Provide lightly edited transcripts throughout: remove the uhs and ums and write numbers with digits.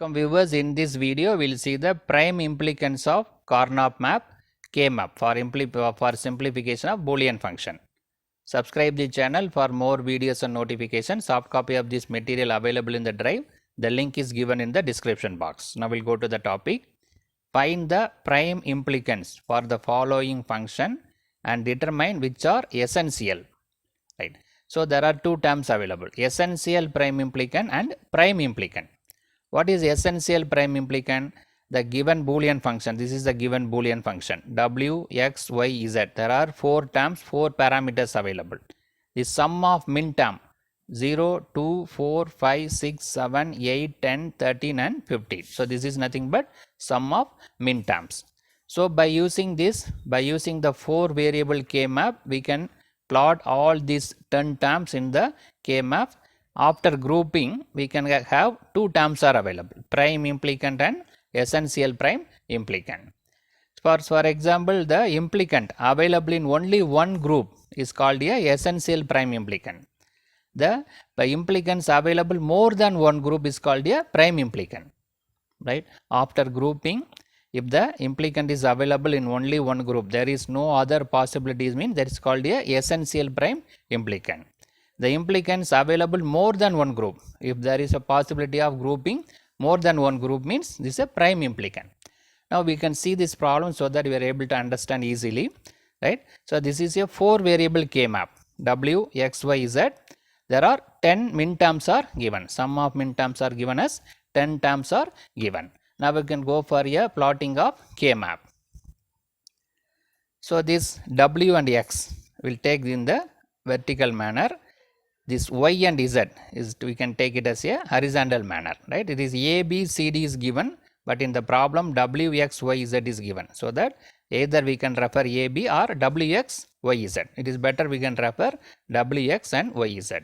Welcome viewers, in this video we will see the prime implicants of Karnaugh map, K-map for simplification of Boolean function. Subscribe the channel for more videos and notifications. Soft copy of this material available in the drive. The link is given in the description box. Now we'll go to the topic. Find the prime implicants for the following function and determine which are essential. Right. So there are two terms available, essential prime implicant and prime implicant. What is essential prime implicant? The given Boolean function. This is the given Boolean function w, x, y, z. There are four terms, four parameters available. The sum of min term 0, 2, 4, 5, 6, 7, 8, 10, 13 and 15. So this is nothing but sum of min terms. So by using this, by using the 4 variable K map, we can plot all these 10 terms in the K map. After grouping, we can have two terms are available, prime implicant and essential prime implicant. For example, the implicant available in only one group is called a essential prime implicant. The implicants available more than one group is called a prime implicant. Right? After grouping, if the implicant is available in only one group, there is no other possibilities, means that is called a essential prime implicant. The implicants available more than one group, if there is a possibility of grouping more than one group, means this is a prime implicant. Now we can see this problem so that we are able to understand easily, right? So this is a 4 variable K map, w, x, y, z. There are 10 min terms are given, sum of min terms are given as 10 terms are given. Now we can go for a plotting of K map. So this w and x will take in the vertical manner. This y and z is, we can take it as a horizontal manner, right? It is a, b, c, d is given, but in the problem w, x, y, z is given, so that either we can refer a, b or w, x, y, z. It is better we can refer w, x and y, z,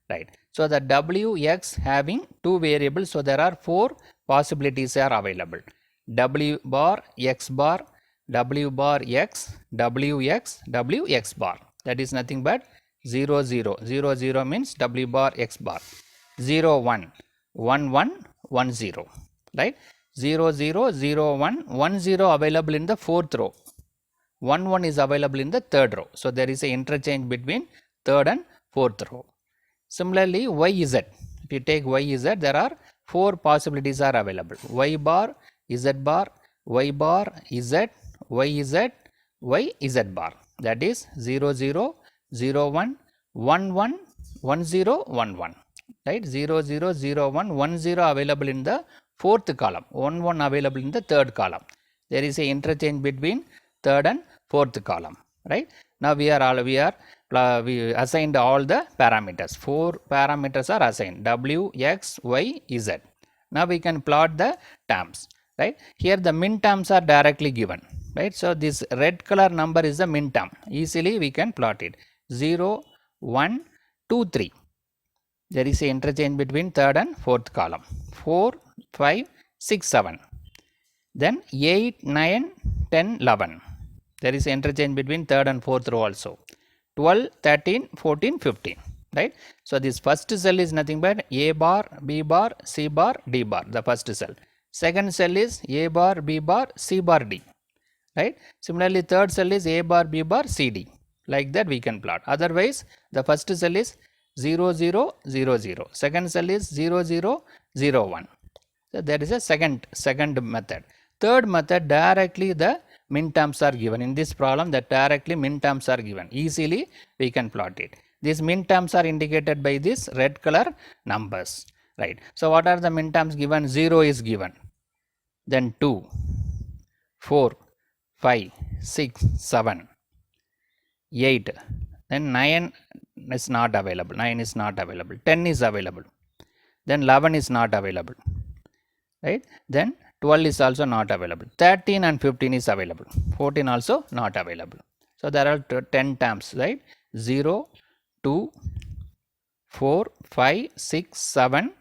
right? So the w, x having two variables, so there are 4 possibilities are available, w bar, x bar, w bar, x, w, x, w, x bar. That is nothing but 0, 0, 0, 0 means w bar, x bar, 0, 1, 1, 1, 1, 0, right? 0, 0, 0, 1, 1, 0 available in the 4th row, 1, 1 is available in the 3rd row. So there is a interchange between 3rd and 4th row. Similarly, y, z, if you take y, z, there are 4 possibilities are available, y bar, z bar, y bar, z, y, z, y, z bar. That is 0, 0, 0, 1, 1, 1, 1, 0, 1, 1, right? 0, 0, 0, 1, 1, 0 available in the 4th column, 1, 1 available in the 3rd column. There is a interchange between 3rd and 4th column, right? Now we assigned all the parameters, 4 parameters are assigned, w, x, y, z. Now we can plot the terms, right? Here the min terms are directly given, right? So this red color number is the min term, easily we can plot it. 0, 1, 2, 3. There is a interchange between 3rd and 4th column. 4, 5, 6, 7. Then 8, 9, 10, 11. There is a interchange between 3rd and 4th row also. 12, 13, 14, 15. Right? So this first cell is nothing but A bar, B bar, C bar, D bar, the first cell. Second cell is A bar, B bar, C bar, D. Right? Similarly, third cell is A bar, B bar, C, D. Like that we can plot. Otherwise, the first cell is 0, 0, 0, 0. Second cell is 0, 0, 0, 1. So that is a second method. Third method, directly the min terms are given. In this problem, that directly min terms are given. Easily we can plot it. These min terms are indicated by this red color numbers. Right. So what are the min terms given? 0 is given. Then 2, 4, 5, 6, 7. 8, then 9 is not available, 9 is not available, 10 is available, then 11 is not available, right? Then 12 is also not available, 13 and 15 is available, 14 also not available. So there are 10 terms, right? 0, 2, 4, 5, 6, 7,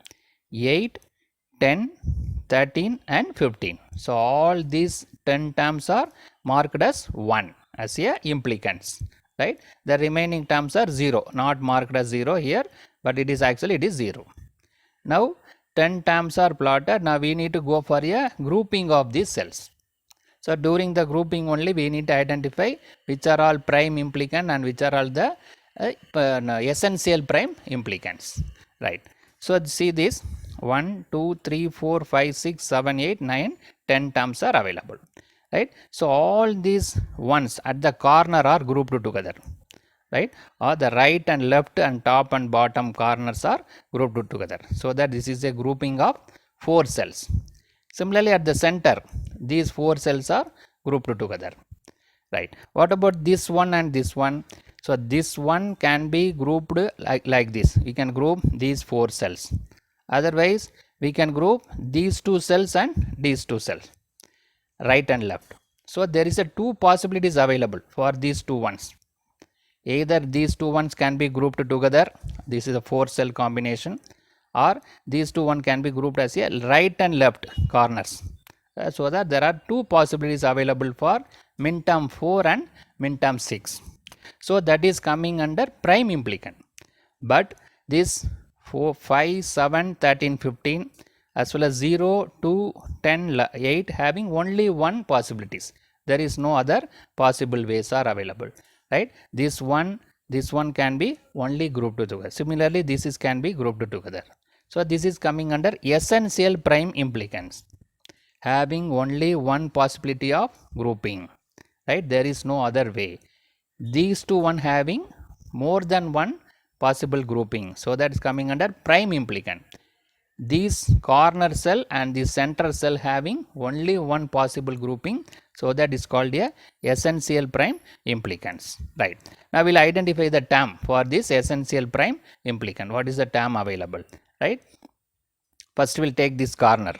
8, 10, 13 and 15. So all these 10 terms are marked as 1 as a implicants. Right, the remaining terms are 0, not marked as 0 here, but it is 0. Now 10 terms are plotted. Now we need to go for a grouping of these cells. So during the grouping only we need to identify which are all prime implicant and which are all the essential prime implicants, right? So see this 1, 2, 3, 4, 5, 6, 7, 8, 9, 10 terms are available, right? So all these ones at the corner are grouped together, right? Or the right and left and top and bottom corners are grouped together. So that this is a grouping of 4 cells. Similarly, at the center, these 4 cells are grouped together, right? What about this one and this one? So this one can be grouped like this. We can group these 4 cells. Otherwise, we can group these 2 cells and these 2 cells, right and left. So there is a 2 possibilities available for these 2 ones. Either these 2 ones can be grouped together. This is a 4 cell combination, or these 2 one can be grouped as a right and left corners. So that there are 2 possibilities available for min term 4 and min term 6. So that is coming under prime implicant. But this 4, 5, 7, 13, 15 as well as 0, 2, 10, 8 having only one possibilities. There is no other possible ways are available, right? This one can be only grouped together. Similarly, this is can be grouped together. So this is coming under essential prime implicants, having only one possibility of grouping, right? There is no other way. These 2 one having more than one possible grouping, so that is coming under prime implicant. This corner cell and the center cell having only one possible grouping, so that is called a essential prime implicants, right? Now we'll identify the term for this essential prime implicant. What is the term available, right? First we'll take this corner,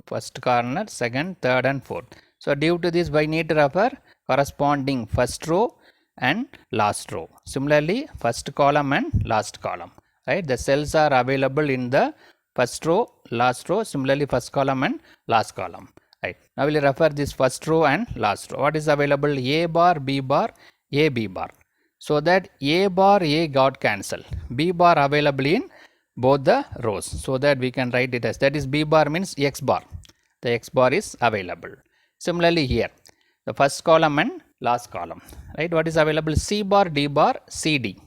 first corner, second, third and fourth. So due to this we need to refer corresponding first row and last row. Similarly, first column and last column, right? The cells are available in the first row, last row, similarly first column and last column, right? Now we'll refer this first row and last row. What is available? A bar, B bar, A, B bar. So that A bar, A got cancelled. B bar available in both the rows. So that we can write it as, that is B bar means X bar. The X bar is available. Similarly here, the first column and last column, right? What is available? C bar, D bar, C, D.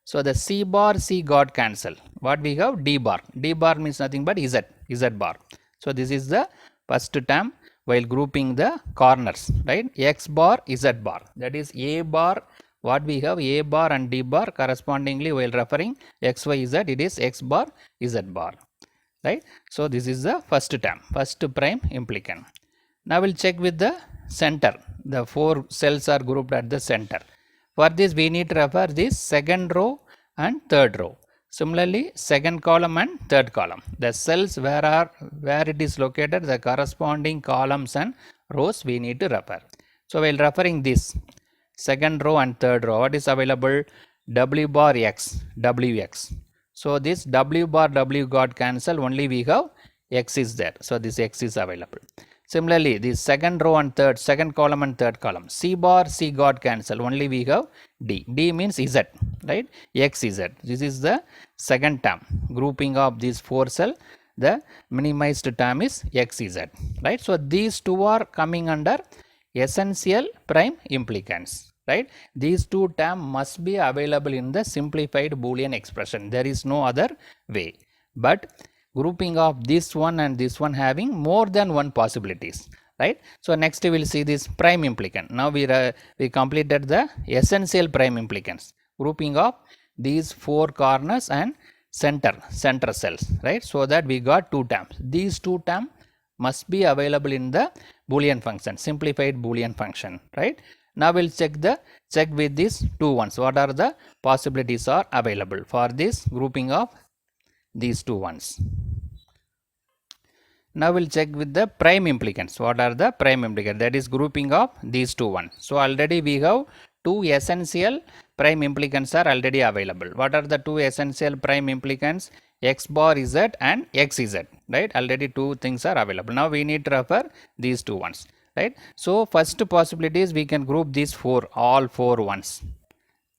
So the C bar, C got cancelled. What we have? D bar. D bar means nothing but Z, Z bar. So this is the first term while grouping the corners, right? X bar, Z bar. That is A bar. What we have? A bar and D bar correspondingly while referring X, Y, Z, it is X bar, Z bar, right? So this is the first term, first prime implicant. Now we'll check with the center. The 4 cells are grouped at the center. For this we need to refer this second row and third row. Similarly, second column and third column. The cells where it is located, the corresponding columns and rows we need to refer. So while referring this second row and third row, what is available? W bar X, WX. So this W bar W got cancelled, only we have X is there. So this X is available. Similarly, the second row and second column and third column, C bar C got cancelled, only we have D. D means Z, right? X Z. This is the second term. Grouping of these 4 cell, the minimized term is X Z, right? So these 2 are coming under essential prime implicants, right? These 2 terms must be available in the simplified Boolean expression. There is no other way. But grouping of this one and this one having more than one possibilities, right? So next we will see this prime implicant. Now we completed the essential prime implicants, grouping of these 4 corners and center cells, right? So that we got 2 terms. These 2 terms must be available in the Boolean function, simplified Boolean function, right? Now we'll check with these 2 ones. What are the possibilities are available for this grouping of these 2 ones. Now we'll check with the prime implicants. What are the prime implicants? That is grouping of these 2 ones. So already we have 2 essential prime implicants are already available. What are the 2 essential prime implicants? X bar Z and X Z, right? Already 2 things are available. Now we need to refer these 2 ones, right? So first possibility is we can group these 4, all 4 ones.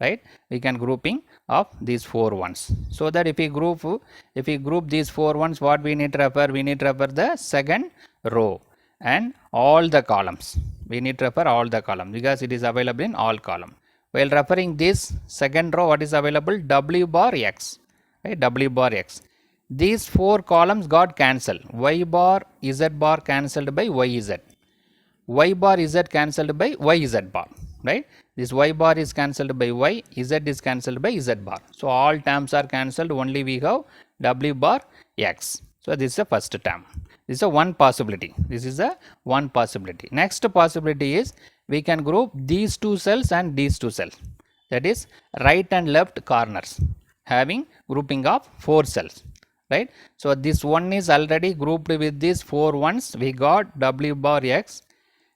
right? We can grouping of these 4 ones. So that if we group these 4 ones, what we need to refer? We need to refer the second row and all the columns. We need to refer all the columns because it is available in all column. While referring this second row, what is available? W bar X, right? W bar X. These 4 columns got cancelled. Y bar Z bar cancelled by YZ. Y bar Z cancelled by YZ bar, right? This Y bar is cancelled by Y, Z is cancelled by Z bar. So all terms are cancelled, only we have W bar X. So this is the first term. This is a one possibility. This is a one possibility. Next possibility is we can group these 2 cells and these 2 cells. That is right and left corners having grouping of 4 cells, right? So this one is already grouped with these 4 ones. We got W bar X.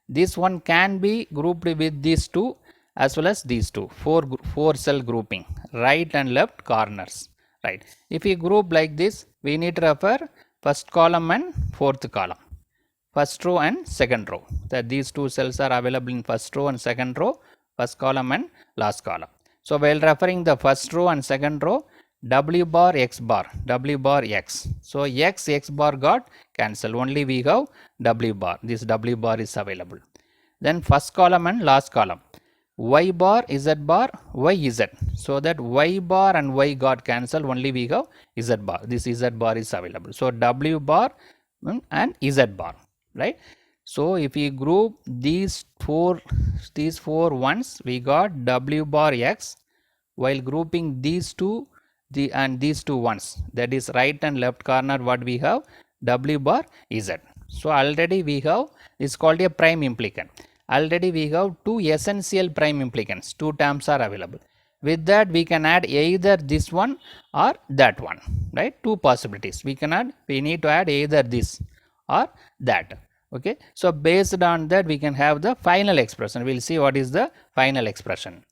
This one can be grouped with these 2 as well as these 2. 4 cell grouping, right and left corners, right? If we group like this, we need to refer first column and fourth column, first row and second row. That these 2 cells are available in first row and second row, first column and last column. So while referring the first row and second row, W bar X bar, W bar X. So X bar got cancelled. Only we have W bar. This W bar is available. Then first column and last column. Y bar, Z bar, Y Z. So that Y bar and Y got cancelled. Only we have Z bar. This Z bar is available. So W bar and Z bar, right? So if we group these four ones, we got W bar X. While grouping these 2 and these 2 ones, that is right and left corner, what we have? W bar Z. So already we have, it's called a prime implicant. Already we have 2 essential prime implicants. 2 terms are available. With that we can add either this one or that one, right? 2 possibilities we can add. We need to add either this or that. Okay. So based on that we can have the final expression. We will see what is the final expression.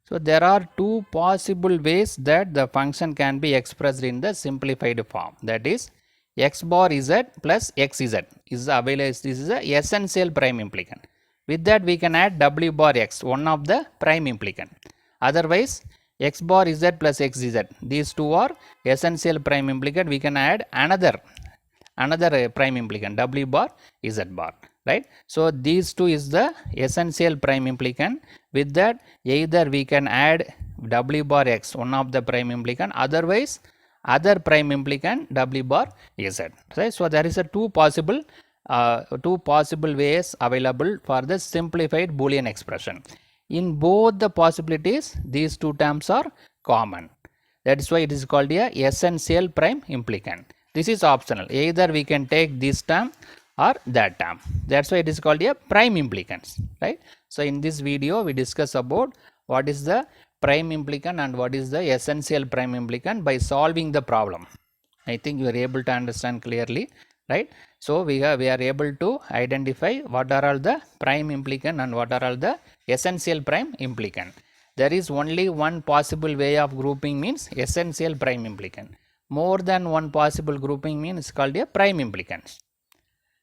So there are 2 possible ways that the function can be expressed in the simplified form. That is X bar Z plus XZ is available. This is the essential prime implicant. With that we can add W bar X, one of the prime implicant. Otherwise X bar Z plus XZ, these 2 are essential prime implicant. We can add another prime implicant, W bar Z bar, right? So these 2 is the essential prime implicant. With that either we can add W bar X, one of the prime implicant, otherwise other prime implicant W bar Z, right? So there is a 2 possible ways available for the simplified Boolean expression. In both the possibilities these 2 terms are common. That is why it is called a essential prime implicant. This is optional. Either we can take this term or that term. That's why it is called a prime implicants, right? So in this video we discuss about what is the prime implicant and what is the essential prime implicant by solving the problem. I think you are able to understand clearly, right? So we are able to identify what are all the prime implicant and what are all the essential prime implicant. There is only one possible way of grouping, means essential prime implicant. More than one possible grouping means called a prime implicants.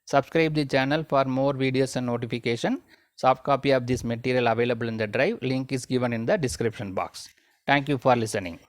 Subscribe the channel for more videos and notification. Soft copy of this material available in the drive. Link is given in the description box. Thank you for listening.